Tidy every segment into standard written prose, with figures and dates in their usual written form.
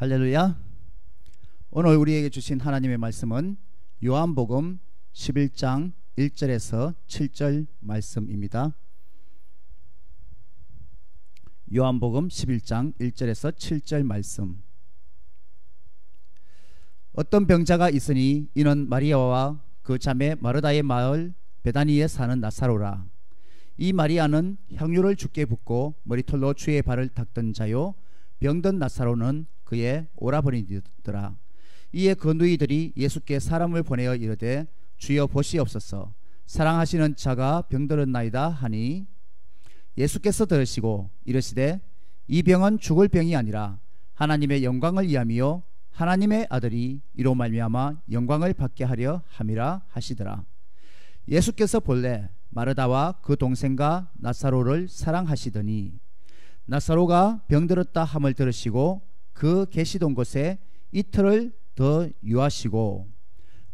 할렐루야. 오늘 우리에게 주신 하나님의 말씀은 요한복음 11장 1절에서 7절 말씀입니다. 요한복음 11장 1절에서 7절 말씀. 어떤 병자가 있으니 이는 마리아와 그 자매 마르다의 마을 베다니에 사는 나사로라. 이 마리아는 향유를 주께 붓고 머리털로 주의 발을 닦던 자요, 병든 나사로는 그의 오라버니더라. 이에 그 누이들이 예수께 사람을 보내어 이르되 주여 보시옵소서, 사랑하시는 자가 병들었나이다 하니, 예수께서 들으시고 이르시되 이 병은 죽을 병이 아니라 하나님의 영광을 위함이요 하나님의 아들이 이로 말미암아 영광을 받게 하려 함이라 하시더라. 예수께서 본래 마르다와 그 동생과 나사로를 사랑하시더니 나사로가 병들었다 함을 들으시고 그 계시던 곳에 이틀을 더 유하시고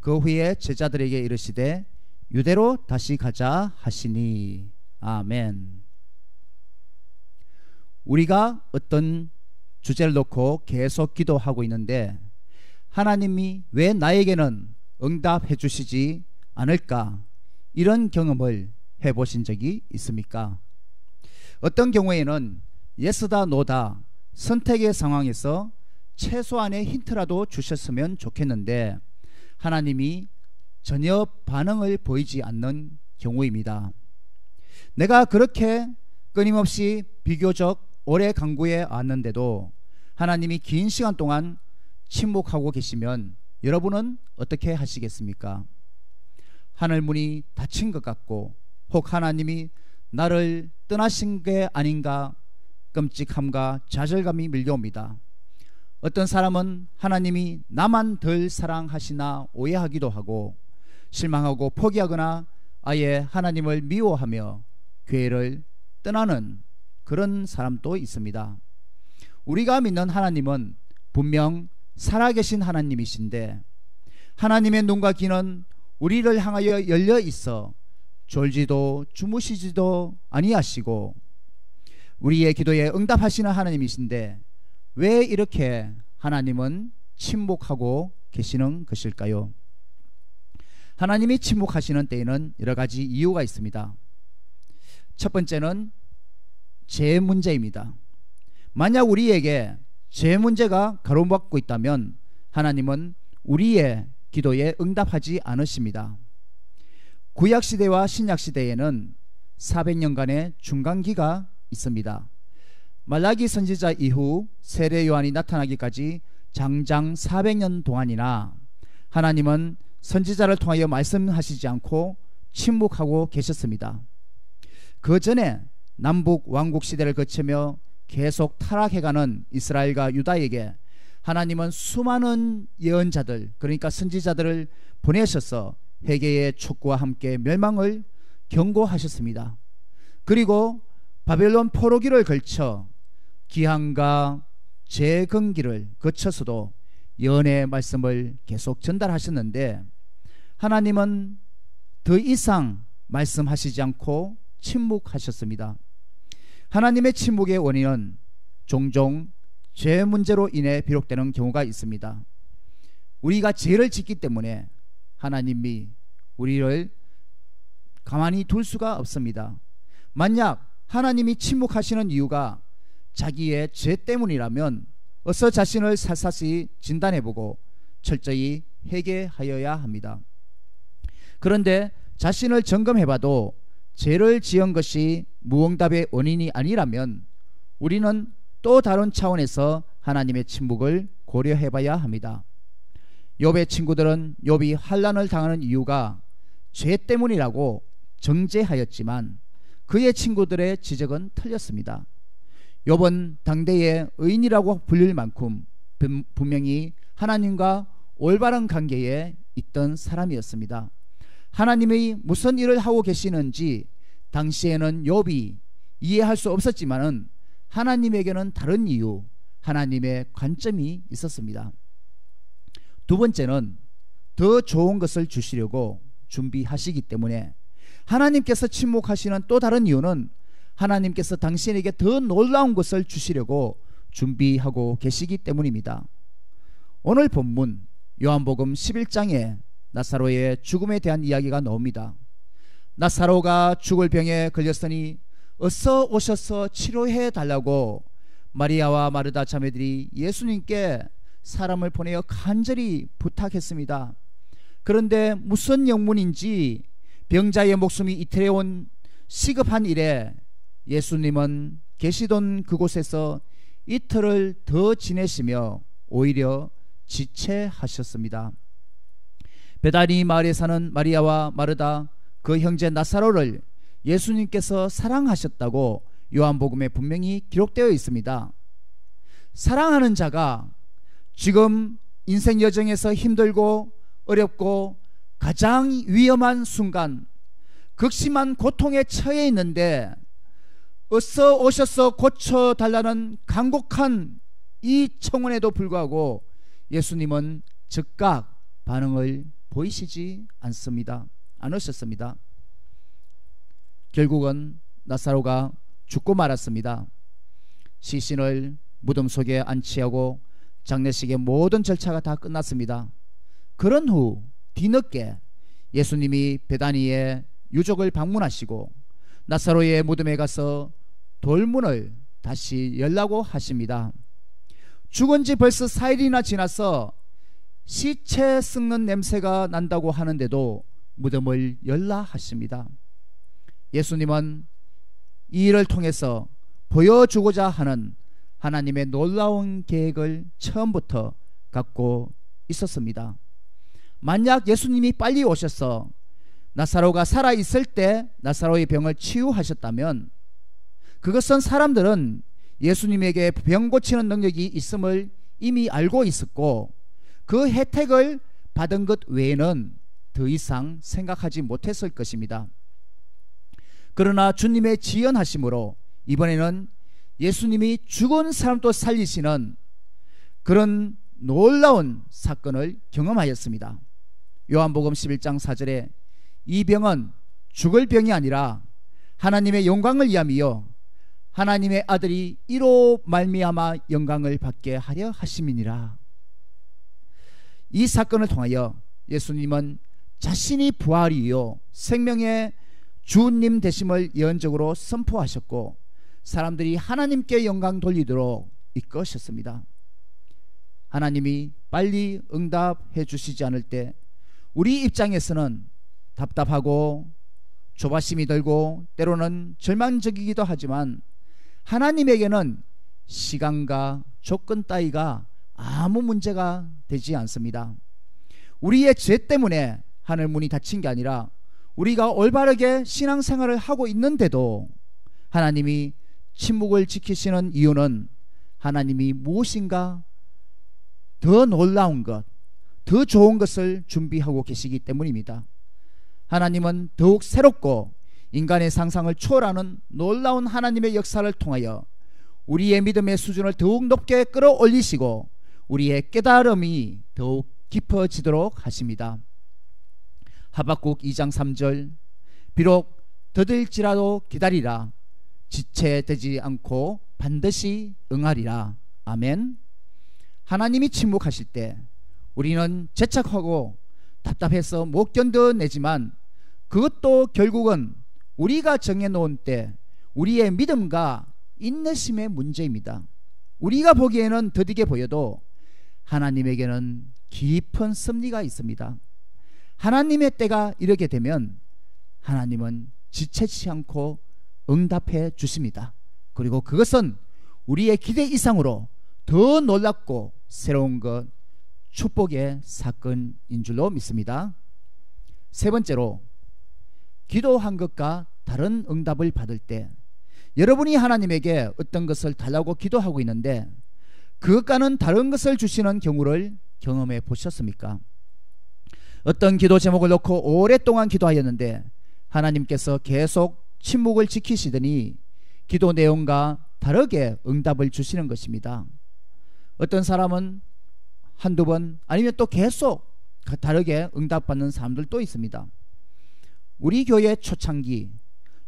그 후에 제자들에게 이르시되 유대로 다시 가자 하시니. 아멘. 우리가 어떤 주제를 놓고 계속 기도하고 있는데 하나님이 왜 나에게는 응답해 주시지 않을까, 이런 경험을 해보신 적이 있습니까? 어떤 경우에는 예스다 노다 선택의 상황에서 최소한의 힌트라도 주셨으면 좋겠는데 하나님이 전혀 반응을 보이지 않는 경우입니다. 내가 그렇게 끊임없이 비교적 오래 강구해 왔는데도 하나님이 긴 시간 동안 침묵하고 계시면 여러분은 어떻게 하시겠습니까? 하늘문이 닫힌 것 같고 혹 하나님이 나를 떠나신 게 아닌가 끔찍함과 좌절감이 밀려옵니다. 어떤 사람은 하나님이 나만 덜 사랑하시나 오해하기도 하고 실망하고 포기하거나 아예 하나님을 미워하며 교회를 떠나는 그런 사람도 있습니다. 우리가 믿는 하나님은 분명 살아계신 하나님이신데 하나님의 눈과 귀는 우리를 향하여 열려 있어 졸지도 주무시지도 아니하시고 우리의 기도에 응답하시는 하나님이신데 왜 이렇게 하나님은 침묵하고 계시는 것일까요? 하나님이 침묵하시는 때에는 여러 가지 이유가 있습니다. 첫 번째는 죄 문제입니다. 만약 우리에게 죄 문제가 가로막고 있다면 하나님은 우리의 기도에 응답하지 않으십니다. 구약시대와 신약시대에는 400년간의 중간기가 있습니다. 말라기 선지자 이후 세례 요한이 나타나기까지 장장 400년 동안이나 하나님은 선지자를 통하여 말씀하시지 않고 침묵하고 계셨습니다. 그 전에 남북 왕국 시대를 거치며 계속 타락해가는 이스라엘과 유다에게 하나님은 수많은 예언자들, 그러니까 선지자들을 보내셔서 회개의 촉구와 함께 멸망을 경고하셨습니다. 그리고 바벨론 포로기를 걸쳐 기한과 재건기를 거쳐서도 예언의 말씀을 계속 전달하셨는데 하나님은 더 이상 말씀하시지 않고 침묵하셨습니다. 하나님의 침묵의 원인은 종종 죄 문제로 인해 비롯되는 경우가 있습니다. 우리가 죄를 짓기 때문에 하나님이 우리를 가만히 둘 수가 없습니다. 만약 하나님이 침묵하시는 이유가 자기의 죄 때문이라면 어서 자신을 살살이 진단해보고 철저히 회개하여야 합니다. 그런데 자신을 점검해봐도 죄를 지은 것이 무응답의 원인이 아니라면 우리는 또 다른 차원에서 하나님의 침묵을 고려해봐야 합니다. 욥의 친구들은 욥이 환난을 당하는 이유가 죄 때문이라고 정죄하였지만 그의 친구들의 지적은 틀렸습니다. 욥은 당대의 의인이라고 불릴 만큼 분명히 하나님과 올바른 관계에 있던 사람이었습니다. 하나님이 무슨 일을 하고 계시는지 당시에는 욥이 이해할 수 없었지만은 하나님에게는 다른 이유, 하나님의 관점이 있었습니다. 두 번째는 더 좋은 것을 주시려고 준비하시기 때문에 하나님께서 침묵하시는 또 다른 이유는 하나님께서 당신에게 더 놀라운 것을 주시려고 준비하고 계시기 때문입니다. 오늘 본문 요한복음 11장에 나사로의 죽음에 대한 이야기가 나옵니다. 나사로가 죽을 병에 걸렸으니 어서 오셔서 치료해 달라고 마리아와 마르다 자매들이 예수님께 사람을 보내어 간절히 부탁했습니다. 그런데 무슨 영문인지 병자의 목숨이 이틀에 온 시급한 일에 예수님은 계시던 그곳에서 이틀을 더 지내시며 오히려 지체하셨습니다. 베다니 마을에 사는 마리아와 마르다 그 형제 나사로를 예수님께서 사랑하셨다고 요한복음에 분명히 기록되어 있습니다. 사랑하는 자가 지금 인생 여정에서 힘들고 어렵고 가장 위험한 순간, 극심한 고통에 처해 있는데 어서 오셔서 고쳐달라는 간곡한 이 청원에도 불구하고 예수님은 즉각 반응을 보이시지 않으셨습니다. 결국은 나사로가 죽고 말았습니다. 시신을 무덤 속에 안치하고 장례식의 모든 절차가 다 끝났습니다. 그런 후 뒤늦게 예수님이 베다니의 유족을 방문하시고 나사로의 무덤에 가서 돌문을 다시 열라고 하십니다. 죽은 지 벌써 4일이나 지나서 시체 썩는 냄새가 난다고 하는데도 무덤을 열라 하십니다. 예수님은 이 일을 통해서 보여주고자 하는 하나님의 놀라운 계획을 처음부터 갖고 있었습니다. 만약 예수님이 빨리 오셔서 나사로가 살아있을 때 나사로의 병을 치유하셨다면 그것은 사람들은 예수님에게 병 고치는 능력이 있음을 이미 알고 있었고 그 혜택을 받은 것 외에는 더 이상 생각하지 못했을 것입니다. 그러나 주님의 지연하심으로 이번에는 예수님이 죽은 사람도 살리시는 그런 놀라운 사건을 경험하였습니다. 요한복음 11장 4절에 이 병은 죽을 병이 아니라 하나님의 영광을 위함이요 하나님의 아들이 이로 말미암아 영광을 받게 하려 하심이니라. 이 사건을 통하여 예수님은 자신이 부활이요 생명의 주님 되심을 예언적으로 선포하셨고 사람들이 하나님께 영광 돌리도록 이끄셨습니다. 하나님이 빨리 응답해 주시지 않을 때 우리 입장에서는 답답하고 조바심이 들고 때로는 절망적이기도 하지만 하나님에게는 시간과 조건 따위가 아무 문제가 되지 않습니다. 우리의 죄 때문에 하늘 문이 닫힌 게 아니라 우리가 올바르게 신앙생활을 하고 있는데도 하나님이 침묵을 지키시는 이유는 하나님이 무엇인가 더 놀라운 것, 더 좋은 것을 준비하고 계시기 때문입니다. 하나님은 더욱 새롭고 인간의 상상을 초월하는 놀라운 하나님의 역사를 통하여 우리의 믿음의 수준을 더욱 높게 끌어올리시고 우리의 깨달음이 더욱 깊어지도록 하십니다. 하박국 2장 3절 비록 더딜지라도 기다리라 지체되지 않고 반드시 응하리라. 아멘. 하나님이 침묵하실 때 우리는 재촉하고 답답해서 못 견뎌내지만 그것도 결국은 우리가 정해놓은 때 우리의 믿음과 인내심의 문제입니다. 우리가 보기에는 더디게 보여도 하나님에게는 깊은 섭리가 있습니다. 하나님의 때가 이르게 되면 하나님은 지체치 않고 응답해 주십니다. 그리고 그것은 우리의 기대 이상으로 더 놀랍고 새로운 것, 축복의 사건인 줄로 믿습니다. 세 번째로 기도한 것과 다른 응답을 받을 때 여러분이 하나님에게 어떤 것을 달라고 기도하고 있는데 그것과는 다른 것을 주시는 경우를 경험해 보셨습니까? 어떤 기도 제목을 놓고 오랫동안 기도하였는데 하나님께서 계속 침묵을 지키시더니 기도 내용과 다르게 응답을 주시는 것입니다. 어떤 사람은 한두 번 아니면 또 계속 다르게 응답받는 사람들도 있습니다. 우리 교회 초창기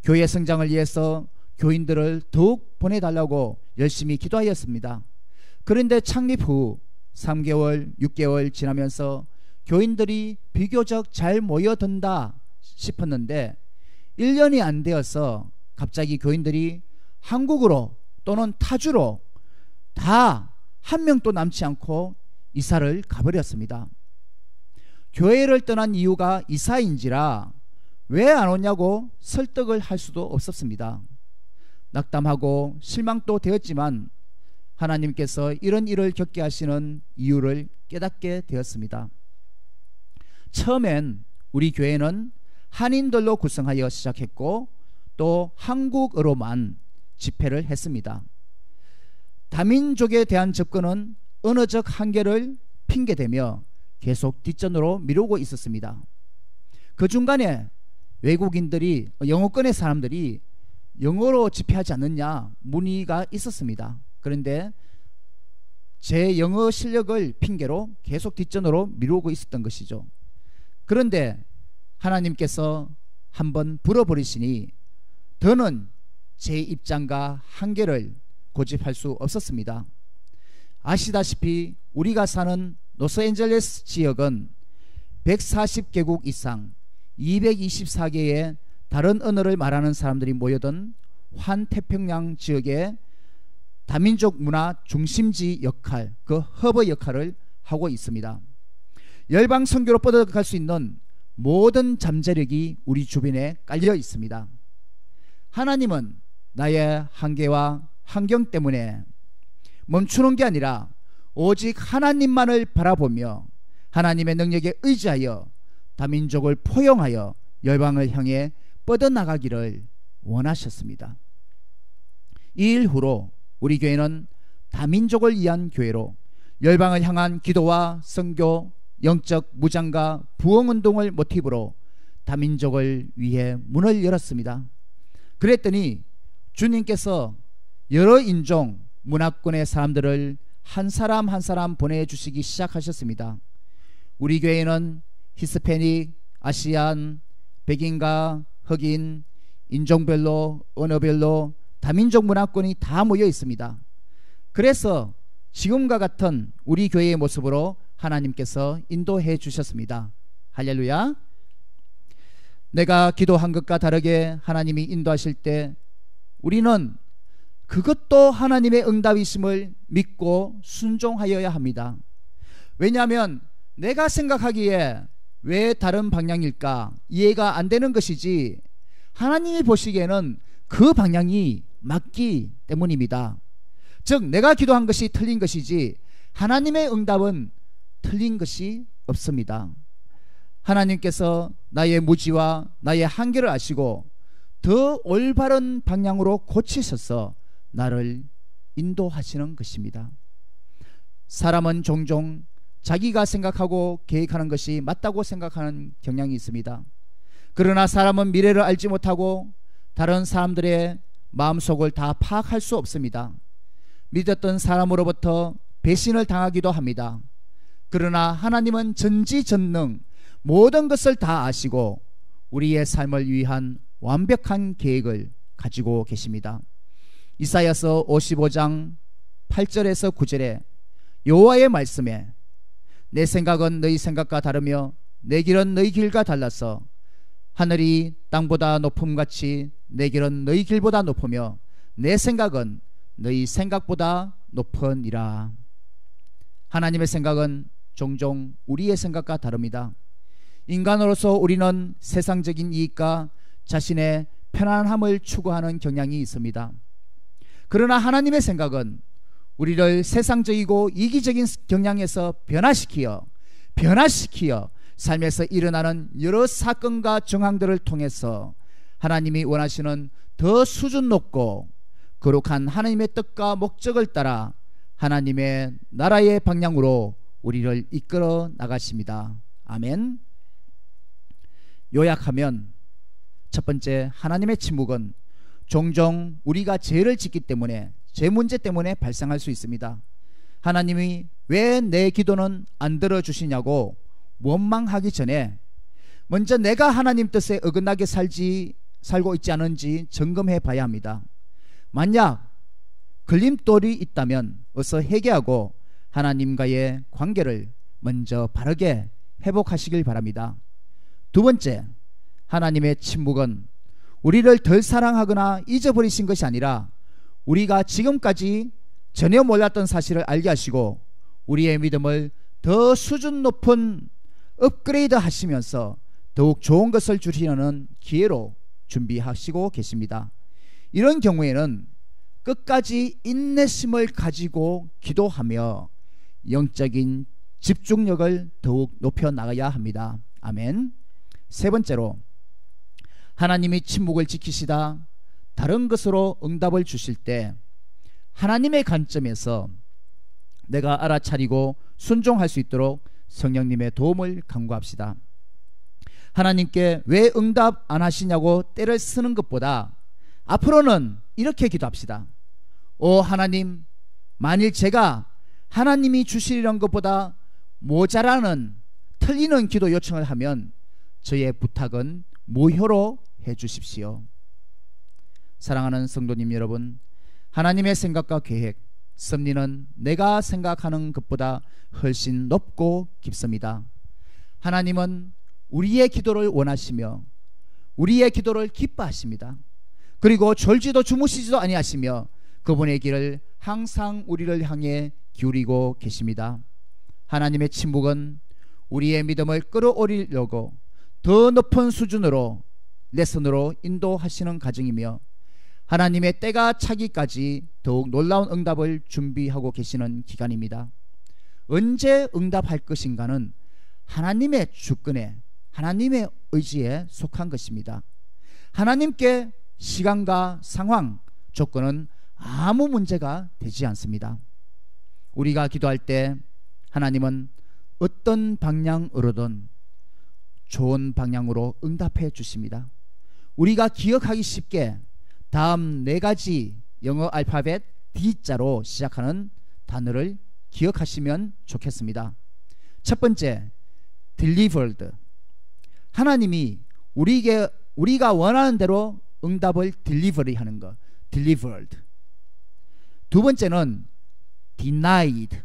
교회 성장을 위해서 교인들을 더욱 보내달라고 열심히 기도하였습니다. 그런데 창립 후 3개월, 6개월 지나면서 교인들이 비교적 잘 모여든다 싶었는데 1년이 안 되어서 갑자기 교인들이 한국으로 또는 타주로 다 한 명도 남지 않고 이사를 가버렸습니다. 교회를 떠난 이유가 이사인지라 왜 안 오냐고 설득을 할 수도 없었습니다. 낙담하고 실망도 되었지만 하나님께서 이런 일을 겪게 하시는 이유를 깨닫게 되었습니다. 처음엔 우리 교회는 한인들로 구성하여 시작했고 또 한국어로만 집회를 했습니다. 다민족에 대한 접근은 언어적 한계를 핑계대며 계속 뒷전으로 미루고 있었습니다. 그 중간에 외국인들이, 영어권의 사람들이 영어로 집회하지 않느냐 문의가 있었습니다. 그런데 제 영어 실력을 핑계로 계속 뒷전으로 미루고 있었던 것이죠. 그런데 하나님께서 한번 불어버리시니 더는 제 입장과 한계를 고집할 수 없었습니다. 아시다시피 우리가 사는 로스앤젤레스 지역은 140개국 이상 224개의 다른 언어를 말하는 사람들이 모여든 환태평양 지역의 다민족 문화 중심지 역할, 그 허브 역할을 하고 있습니다. 열방 선교로 뻗어갈 수 있는 모든 잠재력이 우리 주변에 깔려 있습니다. 하나님은 나의 한계와 환경 때문에 멈추는 게 아니라 오직 하나님만을 바라보며 하나님의 능력에 의지하여 다민족을 포용하여 열방을 향해 뻗어나가기를 원하셨습니다. 이 일 후로 우리 교회는 다민족을 위한 교회로 열방을 향한 기도와 선교, 영적 무장과 부흥운동을 모티브로 다민족을 위해 문을 열었습니다. 그랬더니 주님께서 여러 인종, 문화권의 사람들을 한 사람 한 사람 보내주시기 시작하셨습니다. 우리 교회는 히스패닉, 아시안, 백인과 흑인, 인종별로, 언어별로 다민족 문화권이 다 모여 있습니다. 그래서 지금과 같은 우리 교회의 모습으로 하나님께서 인도해 주셨습니다. 할렐루야. 내가 기도한 것과 다르게 하나님이 인도하실 때 우리는 그것도 하나님의 응답이심을 믿고 순종하여야 합니다. 왜냐하면 내가 생각하기에 왜 다른 방향일까 이해가 안 되는 것이지 하나님이 보시기에는 그 방향이 맞기 때문입니다. 즉 내가 기도한 것이 틀린 것이지 하나님의 응답은 틀린 것이 없습니다. 하나님께서 나의 무지와 나의 한계를 아시고 더 올바른 방향으로 고치셔서 나를 인도하시는 것입니다. 사람은 종종 자기가 생각하고 계획하는 것이 맞다고 생각하는 경향이 있습니다. 그러나 사람은 미래를 알지 못하고 다른 사람들의 마음속을 다 파악할 수 없습니다. 믿었던 사람으로부터 배신을 당하기도 합니다. 그러나 하나님은 전지전능 모든 것을 다 아시고 우리의 삶을 위한 완벽한 계획을 가지고 계십니다. 이사야서 55장 8절에서 9절에 여호와의 말씀에 내 생각은 너희 생각과 다르며 내 길은 너희 길과 달라서 하늘이 땅보다 높음같이 내 길은 너희 길보다 높으며 내 생각은 너희 생각보다 높으니라. 하나님의 생각은 종종 우리의 생각과 다릅니다. 인간으로서 우리는 세상적인 이익과 자신의 편안함을 추구하는 경향이 있습니다. 그러나 하나님의 생각은 우리를 세상적이고 이기적인 경향에서 변화시키어 삶에서 일어나는 여러 사건과 정황들을 통해서 하나님이 원하시는 더 수준 높고 거룩한 하나님의 뜻과 목적을 따라 하나님의 나라의 방향으로 우리를 이끌어 나가십니다. 아멘. 요약하면 첫 번째, 하나님의 침묵은 종종 우리가 죄를 짓기 때문에, 죄 문제 때문에 발생할 수 있습니다. 하나님이 왜 내 기도는 안 들어주시냐고 원망하기 전에 먼저 내가 하나님 뜻에 어긋나게 살고 있지 않은지 점검해 봐야 합니다. 만약 걸림돌이 있다면 어서 회개하고 하나님과의 관계를 먼저 바르게 회복하시길 바랍니다. 두 번째, 하나님의 침묵은 우리를 덜 사랑하거나 잊어버리신 것이 아니라 우리가 지금까지 전혀 몰랐던 사실을 알게 하시고 우리의 믿음을 더 수준 높은 업그레이드 하시면서 더욱 좋은 것을 주시려는 기회로 준비하시고 계십니다. 이런 경우에는 끝까지 인내심을 가지고 기도하며 영적인 집중력을 더욱 높여 나가야 합니다. 아멘. 세 번째로, 하나님이 침묵을 지키시다 다른 것으로 응답을 주실 때 하나님의 관점에서 내가 알아차리고 순종할 수 있도록 성령님의 도움을 간구합시다. 하나님께 왜 응답 안 하시냐고 떼를 쓰는 것보다 앞으로는 이렇게 기도합시다. 오 하나님, 만일 제가 하나님이 주시려는 것보다 모자라는 틀리는 기도 요청을 하면 저의 부탁은 무효로 해 주십시오. 사랑하는 성도님 여러분, 하나님의 생각과 계획, 섭리는 내가 생각하는 것보다 훨씬 높고 깊습니다. 하나님은 우리의 기도를 원하시며 우리의 기도를 기뻐하십니다. 그리고 졸지도 주무시지도 아니하시며 그분의 길을 항상 우리를 향해 기울이고 계십니다. 하나님의 침묵은 우리의 믿음을 끌어올리려고 더 높은 수준으로 레슨으로 인도하시는 과정이며 하나님의 때가 차기까지 더욱 놀라운 응답을 준비하고 계시는 기간입니다. 언제 응답할 것인가는 하나님의 주권에, 하나님의 의지에 속한 것입니다. 하나님께 시간과 상황, 조건은 아무 문제가 되지 않습니다. 우리가 기도할 때 하나님은 어떤 방향으로든 좋은 방향으로 응답해 주십니다. 우리가 기억하기 쉽게 다음 4가지 영어 알파벳 D자로 시작하는 단어를 기억하시면 좋겠습니다. 첫 번째, delivered. 하나님이 우리가 원하는 대로 응답을 delivery 하는 것, delivered. 두 번째는 denied.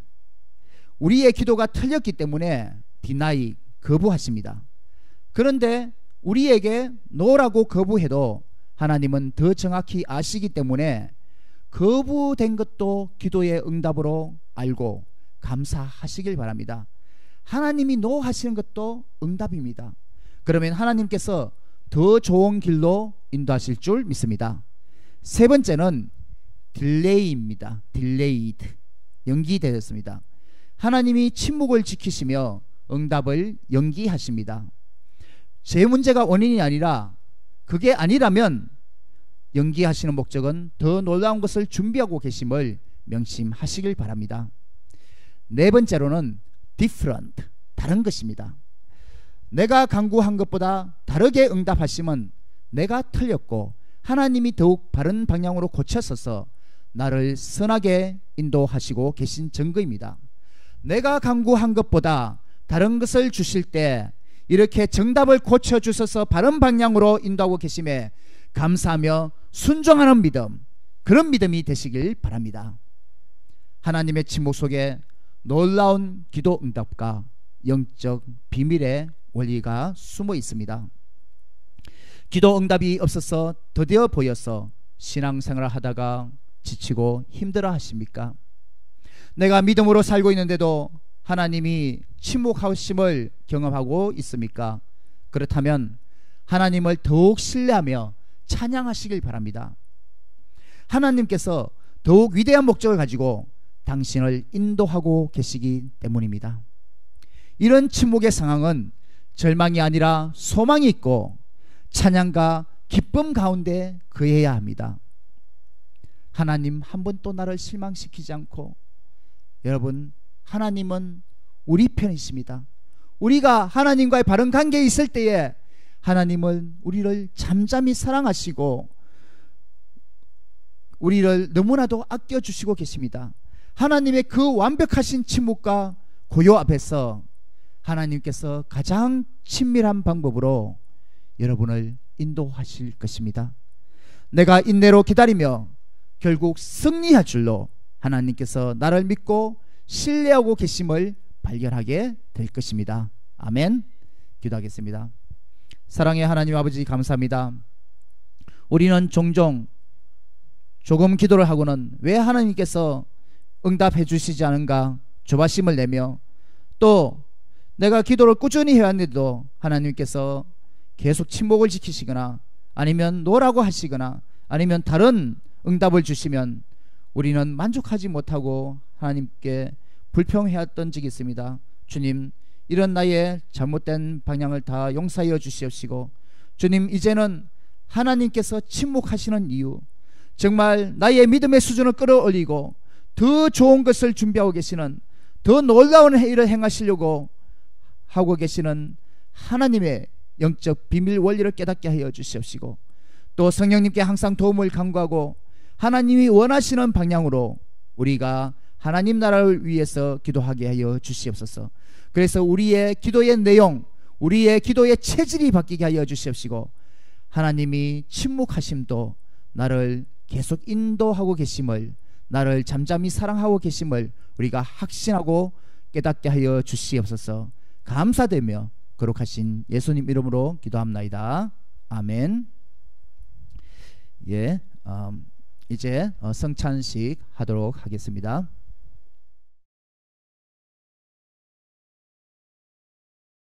우리의 기도가 틀렸기 때문에 deny, 거부하십니다. 그런데 우리에게 no라고 거부해도 하나님은 더 정확히 아시기 때문에 거부된 것도 기도의 응답으로 알고 감사하시길 바랍니다. 하나님이 no 하시는 것도 응답입니다. 그러면 하나님께서 더 좋은 길로 인도하실 줄 믿습니다. 세 번째는 delay입니다. delayed. 연기되었습니다. 하나님이 침묵을 지키시며 응답을 연기하십니다. 제 문제가 원인이 아니라, 그게 아니라면 연기하시는 목적은 더 놀라운 것을 준비하고 계심을 명심하시길 바랍니다. 네 번째로는 different, 다른 것입니다. 내가 간구한 것보다 다르게 응답하심은 내가 틀렸고 하나님이 더욱 바른 방향으로 고쳐서서 나를 선하게 인도하시고 계신 증거입니다. 내가 간구한 것보다 다른 것을 주실 때 이렇게 정답을 고쳐주셔서 바른 방향으로 인도하고 계심에 감사하며 순종하는 믿음, 그런 믿음이 되시길 바랍니다. 하나님의 침묵 속에 놀라운 기도 응답과 영적 비밀의 원리가 숨어 있습니다. 기도 응답이 없어서 더뎌 보여서 신앙생활을 하다가 지치고 힘들어 하십니까? 내가 믿음으로 살고 있는데도 하나님이 침묵하심을 경험하고 있습니까? 그렇다면 하나님을 더욱 신뢰하며 찬양하시길 바랍니다. 하나님께서 더욱 위대한 목적을 가지고 당신을 인도하고 계시기 때문입니다. 이런 침묵의 상황은 절망이 아니라 소망이 있고 찬양과 기쁨 가운데 거해야 합니다. 하나님 한 번도 나를 실망시키지 않고, 여러분, 하나님은 우리 편이십니다. 우리가 하나님과의 바른 관계에 있을 때에 하나님은 우리를 잠잠히 사랑하시고 우리를 너무나도 아껴주시고 계십니다. 하나님의 그 완벽하신 침묵과 고요 앞에서 하나님께서 가장 친밀한 방법으로 여러분을 인도하실 것입니다. 내가 인내로 기다리며 결국 승리할 줄로 하나님께서 나를 믿고 신뢰하고 계심을 발견하게 될 것입니다. 아멘. 기도하겠습니다. 사랑의 하나님 아버지, 감사합니다. 우리는 종종 조금 기도를 하고는 왜 하나님께서 응답해 주시지 않은가 조바심을 내며, 또 내가 기도를 꾸준히 해왔는데도 하나님께서 계속 침묵을 지키시거나 아니면 노라고 하시거나 아니면 다른 응답을 주시면 우리는 만족하지 못하고 하나님께 불평해왔던 적이 있습니다. 주님, 이런 나의 잘못된 방향을 다 용서하여 주시옵시고, 주님, 이제는 하나님께서 침묵하시는 이유, 정말 나의 믿음의 수준을 끌어올리고 더 좋은 것을 준비하고 계시는, 더 놀라운 일을 행하시려고 하고 계시는 하나님의 영적 비밀 원리를 깨닫게 하여 주시옵시고, 또 성령님께 항상 도움을 간구하고 하나님이 원하시는 방향으로 우리가 하나님 나라를 위해서 기도하게 하여 주시옵소서. 그래서 우리의 기도의 내용, 우리의 기도의 체질이 바뀌게 하여 주시옵시고, 하나님이 침묵하심도 나를 계속 인도하고 계심을, 나를 잠잠히 사랑하고 계심을 우리가 확신하고 깨닫게 하여 주시옵소서. 감사되며 거룩하신 예수님 이름으로 기도합나이다. 아멘. 예, 이제 성찬식 하도록 하겠습니다.